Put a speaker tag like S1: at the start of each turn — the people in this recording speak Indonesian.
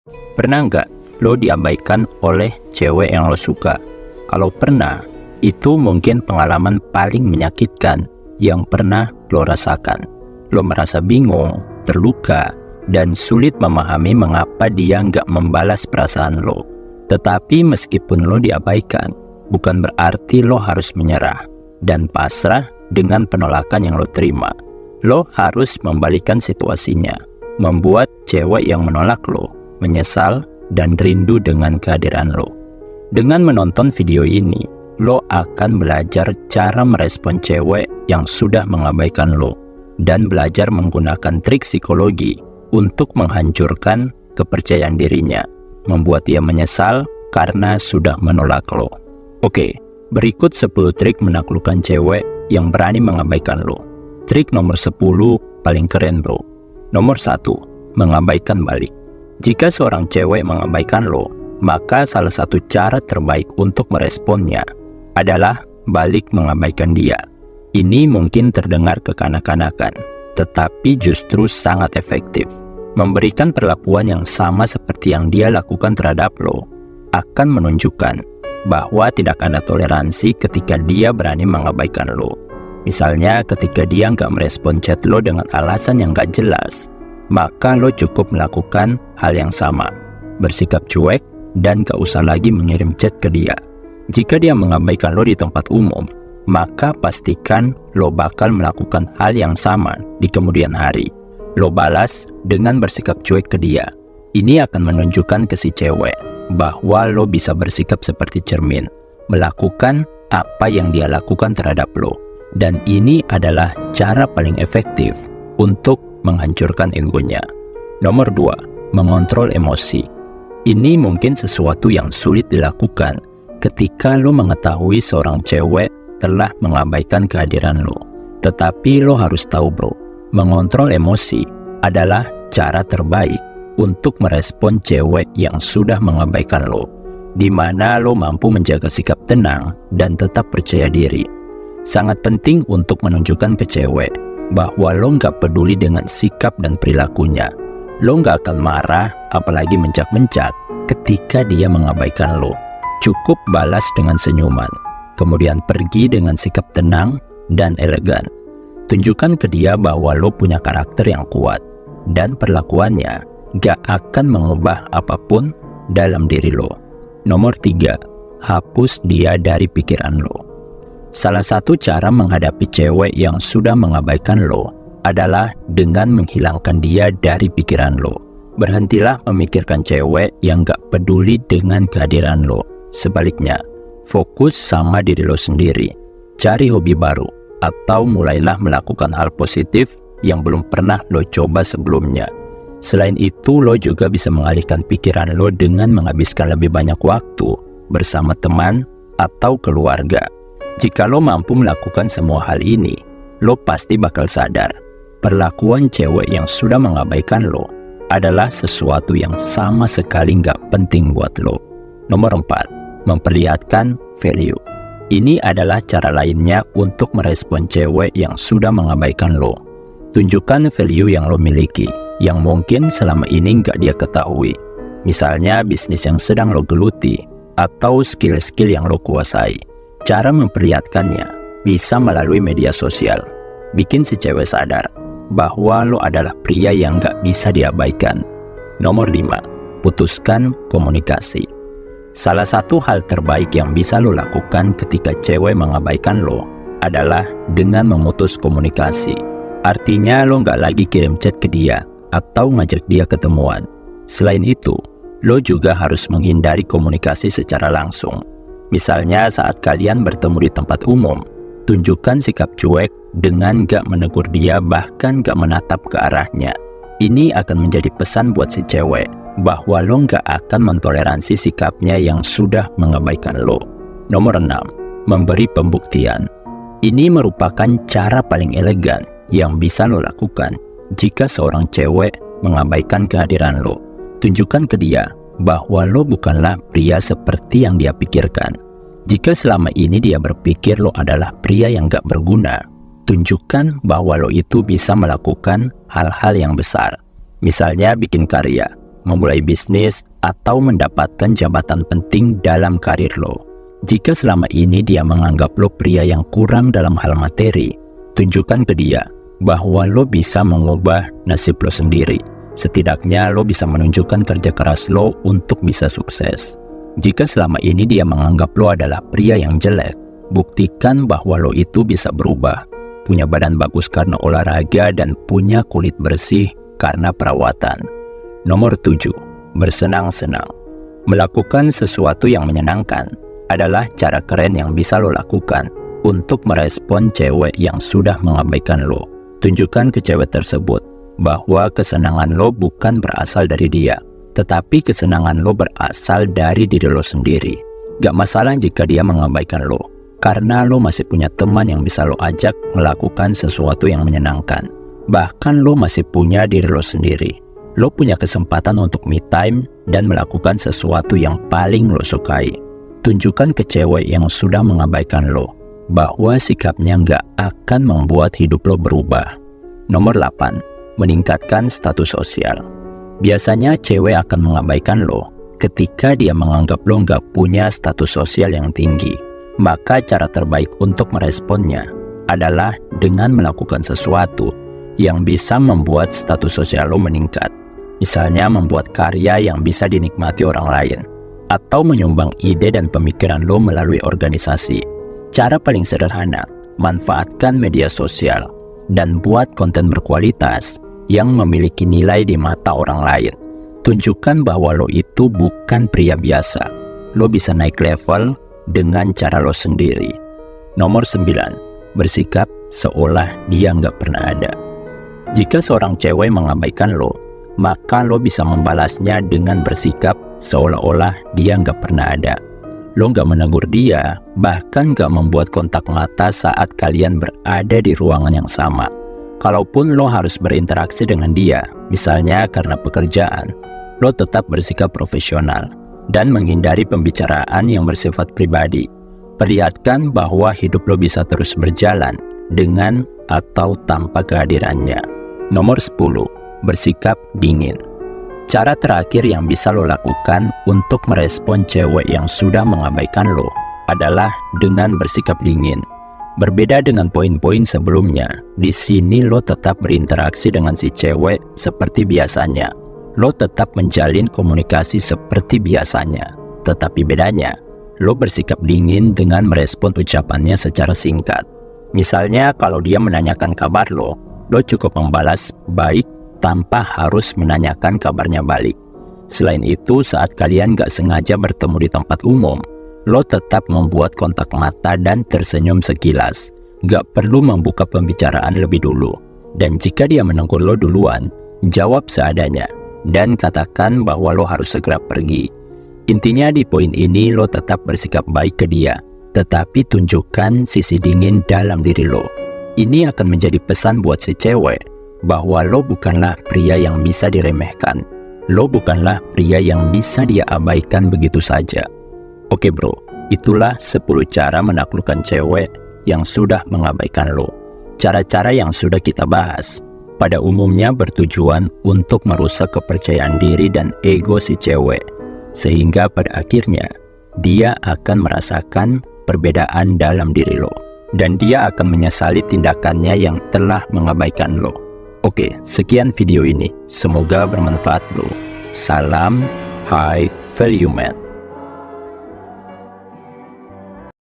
S1: Pernah nggak lo diabaikan oleh cewek yang lo suka? Kalau pernah, itu mungkin pengalaman paling menyakitkan yang pernah lo rasakan. Lo merasa bingung, terluka, dan sulit memahami mengapa dia nggak membalas perasaan lo. Tetapi meskipun lo diabaikan, bukan berarti lo harus menyerah dan pasrah dengan penolakan yang lo terima. Lo harus membalikan situasinya, membuat cewek yang menolak lo menyesal dan rindu dengan kehadiran lo. Dengan menonton video ini, lo akan belajar cara merespon cewek yang sudah mengabaikan lo dan belajar menggunakan trik psikologi untuk menghancurkan kepercayaan dirinya, membuat dia menyesal karena sudah menolak lo. Oke, berikut 10 trik menaklukkan cewek yang berani mengabaikan lo. Trik nomor 10 paling keren bro. Nomor 1, mengabaikan balik. Jika seorang cewek mengabaikan lo, maka salah satu cara terbaik untuk meresponnya adalah balik mengabaikan dia. Ini mungkin terdengar kekanak-kanakan, tetapi justru sangat efektif. Memberikan perlakuan yang sama seperti yang dia lakukan terhadap lo akan menunjukkan bahwa tidak ada toleransi ketika dia berani mengabaikan lo. Misalnya ketika dia nggak merespon chat lo dengan alasan yang nggak jelas, maka lo cukup melakukan hal yang sama, bersikap cuek dan gak usah lagi mengirim chat ke dia. Jika dia mengabaikan lo di tempat umum, maka pastikan lo bakal melakukan hal yang sama di kemudian hari. Lo balas dengan bersikap cuek ke dia. Ini akan menunjukkan ke si cewek bahwa lo bisa bersikap seperti cermin, melakukan apa yang dia lakukan terhadap lo. Dan ini adalah cara paling efektif untuk menghancurkan egonya. Nomor 2, mengontrol emosi. Ini mungkin sesuatu yang sulit dilakukan ketika lo mengetahui seorang cewek telah mengabaikan kehadiran lo. Tetapi lo harus tahu bro, mengontrol emosi adalah cara terbaik untuk merespon cewek yang sudah mengabaikan lo, di mana lo mampu menjaga sikap tenang dan tetap percaya diri. Sangat penting untuk menunjukkan ke cewek bahwa lo nggak peduli dengan sikap dan perilakunya. Lo nggak akan marah, apalagi mencak-mencak ketika dia mengabaikan lo. Cukup balas dengan senyuman, kemudian pergi dengan sikap tenang dan elegan. Tunjukkan ke dia bahwa lo punya karakter yang kuat, dan perlakuannya nggak akan mengubah apapun dalam diri lo. Nomor 3, hapus dia dari pikiran lo. Salah satu cara menghadapi cewek yang sudah mengabaikan lo adalah dengan menghilangkan dia dari pikiran lo. Berhentilah memikirkan cewek yang gak peduli dengan kehadiran lo. Sebaliknya, fokus sama diri lo sendiri. Cari hobi baru, atau mulailah melakukan hal positif yang belum pernah lo coba sebelumnya. Selain itu, lo juga bisa mengalihkan pikiran lo dengan menghabiskan lebih banyak waktu bersama teman atau keluarga. Jika lo mampu melakukan semua hal ini, lo pasti bakal sadar perlakuan cewek yang sudah mengabaikan lo adalah sesuatu yang sama sekali nggak penting buat lo. Nomor 4, memperlihatkan value. Ini adalah cara lainnya untuk merespon cewek yang sudah mengabaikan lo. Tunjukkan value yang lo miliki, yang mungkin selama ini nggak dia ketahui. Misalnya bisnis yang sedang lo geluti, atau skill-skill yang lo kuasai. Cara memperlihatkannya bisa melalui media sosial. Bikin si cewek sadar bahwa lo adalah pria yang gak bisa diabaikan. Nomor 5, putuskan komunikasi. Salah satu hal terbaik yang bisa lo lakukan ketika cewek mengabaikan lo adalah dengan memutus komunikasi. Artinya lo gak lagi kirim chat ke dia atau ngajak dia ketemuan. Selain itu, lo juga harus menghindari komunikasi secara langsung. Misalnya saat kalian bertemu di tempat umum, tunjukkan sikap cuek dengan gak menegur dia, bahkan gak menatap ke arahnya. Ini akan menjadi pesan buat si cewek bahwa lo gak akan mentoleransi sikapnya yang sudah mengabaikan lo. Nomor 6, memberi pembuktian. Ini merupakan cara paling elegan yang bisa lo lakukan jika seorang cewek mengabaikan kehadiran lo. Tunjukkan ke dia bahwa lo bukanlah pria seperti yang dia pikirkan. Jika selama ini dia berpikir lo adalah pria yang gak berguna, tunjukkan bahwa lo itu bisa melakukan hal-hal yang besar. Misalnya bikin karya, memulai bisnis, atau mendapatkan jabatan penting dalam karir lo. Jika selama ini dia menganggap lo pria yang kurang dalam hal materi, tunjukkan ke dia bahwa lo bisa mengubah nasib lo sendiri. Setidaknya lo bisa menunjukkan kerja keras lo untuk bisa sukses. Jika selama ini dia menganggap lo adalah pria yang jelek, buktikan bahwa lo itu bisa berubah. Punya badan bagus karena olahraga dan punya kulit bersih karena perawatan. Nomor 7. Bersenang-senang. Melakukan sesuatu yang menyenangkan adalah cara keren yang bisa lo lakukan untuk merespon cewek yang sudah mengabaikan lo. Tunjukkan ke cewek tersebut bahwa kesenangan lo bukan berasal dari dia, tetapi kesenangan lo berasal dari diri lo sendiri. Gak masalah jika dia mengabaikan lo, karena lo masih punya teman yang bisa lo ajak melakukan sesuatu yang menyenangkan. Bahkan lo masih punya diri lo sendiri. Lo punya kesempatan untuk me time dan melakukan sesuatu yang paling lo sukai. Tunjukkan ke cewek yang sudah mengabaikan lo bahwa sikapnya nggak akan membuat hidup lo berubah. Nomor 8. Meningkatkan status sosial. Biasanya cewek akan mengabaikan lo ketika dia menganggap lo nggak punya status sosial yang tinggi. Maka cara terbaik untuk meresponnya adalah dengan melakukan sesuatu yang bisa membuat status sosial lo meningkat. Misalnya membuat karya yang bisa dinikmati orang lain, atau menyumbang ide dan pemikiran lo melalui organisasi. Cara paling sederhana, manfaatkan media sosial dan buat konten berkualitas yang memiliki nilai di mata orang lain. Tunjukkan bahwa lo itu bukan pria biasa. Lo bisa naik level dengan cara lo sendiri. Nomor 9. Bersikap seolah dia nggak pernah ada. Jika seorang cewek mengabaikan lo, maka lo bisa membalasnya dengan bersikap seolah-olah dia nggak pernah ada. Lo nggak menegur dia, bahkan nggak membuat kontak mata saat kalian berada di ruangan yang sama. Kalaupun lo harus berinteraksi dengan dia, misalnya karena pekerjaan, lo tetap bersikap profesional dan menghindari pembicaraan yang bersifat pribadi. Perlihatkan bahwa hidup lo bisa terus berjalan dengan atau tanpa kehadirannya. Nomor 10. Bersikap dingin. Cara terakhir yang bisa lo lakukan untuk merespon cewek yang sudah mengabaikan lo adalah dengan bersikap dingin. Berbeda dengan poin-poin sebelumnya, di sini lo tetap berinteraksi dengan si cewek seperti biasanya. Lo tetap menjalin komunikasi seperti biasanya. Tetapi bedanya, lo bersikap dingin dengan merespon ucapannya secara singkat. Misalnya kalau dia menanyakan kabar lo cukup membalas baik tanpa harus menanyakan kabarnya balik. Selain itu, saat kalian gak sengaja bertemu di tempat umum, lo tetap membuat kontak mata dan tersenyum sekilas. Gak perlu membuka pembicaraan lebih dulu. Dan jika dia menegur lo duluan, jawab seadanya dan katakan bahwa lo harus segera pergi. Intinya di poin ini lo tetap bersikap baik ke dia, tetapi tunjukkan sisi dingin dalam diri lo. Ini akan menjadi pesan buat si cewek bahwa lo bukanlah pria yang bisa diremehkan. Lo bukanlah pria yang bisa dia abaikan begitu saja. Oke bro, itulah 10 cara menaklukkan cewek yang sudah mengabaikan lo. Cara-cara yang sudah kita bahas pada umumnya bertujuan untuk merusak kepercayaan diri dan ego si cewek, sehingga pada akhirnya dia akan merasakan perbedaan dalam diri lo, dan dia akan menyesali tindakannya yang telah mengabaikan lo. Oke, sekian video ini. Semoga bermanfaat bro. Salam High Value Man.